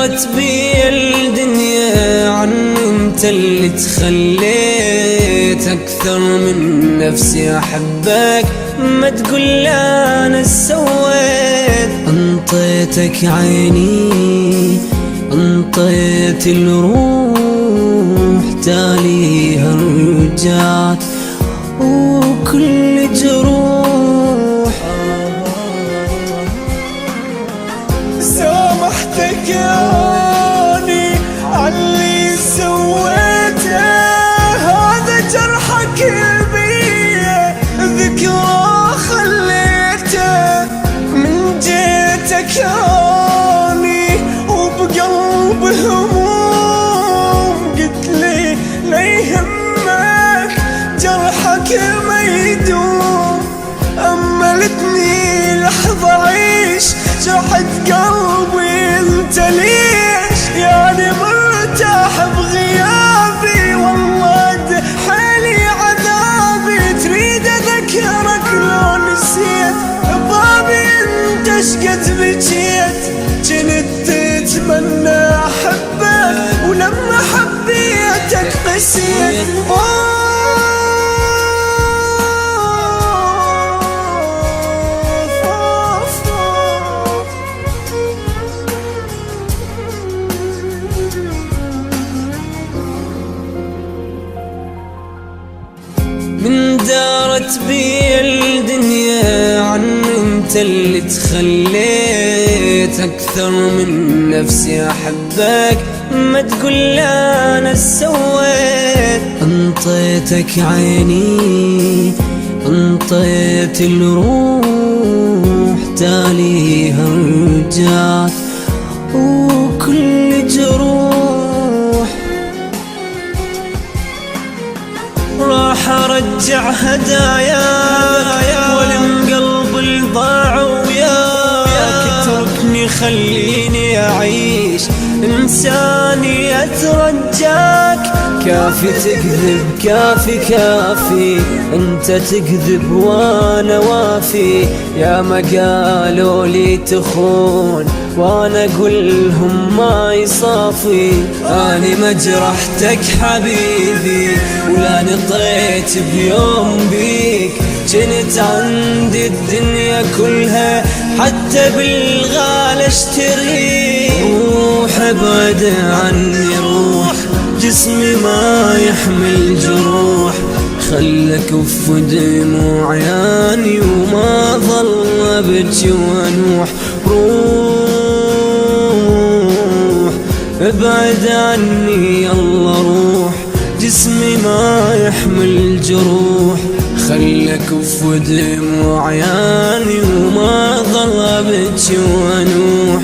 دارت بي الدنيا عن انت اللي تخليت اكثر من نفسي احبك. ما تقول انا سويت، انطيتك عيني انطيت الروح، تاليها رجعت وكل جروح. سامحتك ياني عاللي سويته، هذا جرحك بيه ذكرى خليته. من جيتك ياني وبقلب هموم، قلت لي لا يهمك جرحك ما يدوم. أملتني لحظة عيش جرحت قلبي، انت ليش يعني مرتاح بغيابي؟ والله حالي عذابي، تريد اذكرك لو نسيت بابي انت شقد بجيت. كنت تتمنى احبك ولما حبيتك قسيت. من دارت بي الدنيا عن انت اللي تخليت اكثر من نفسي احبك. ما تقول انا سويت، انطيتك عيني انطيت الروح، تاليها رجعت وكل جروح. راح ارجع هدايا ولم قلب الضاع وياك. اتركني خليني اعيش انساني اترجاك. كافي تكذب كافي كافي، انت تكذب وانا وافي. يا ما قالوا لي تخون وانا اقولهم ما يصافي. اني ما جرحتك حبيبي ولا نطيت بيوم بيك. جنت عندي الدنيا كلها حتى بالغال اشتريك. روح ابعد عني روح، جسمي ما يحمل جروح. خلك كف دموع عياني وما ظل ابكي وانوح. روح ابعد عني يلا روح، جسمي ما يحمل جروح. خلك كف دموع عياني وما ظل ابكي وانوح.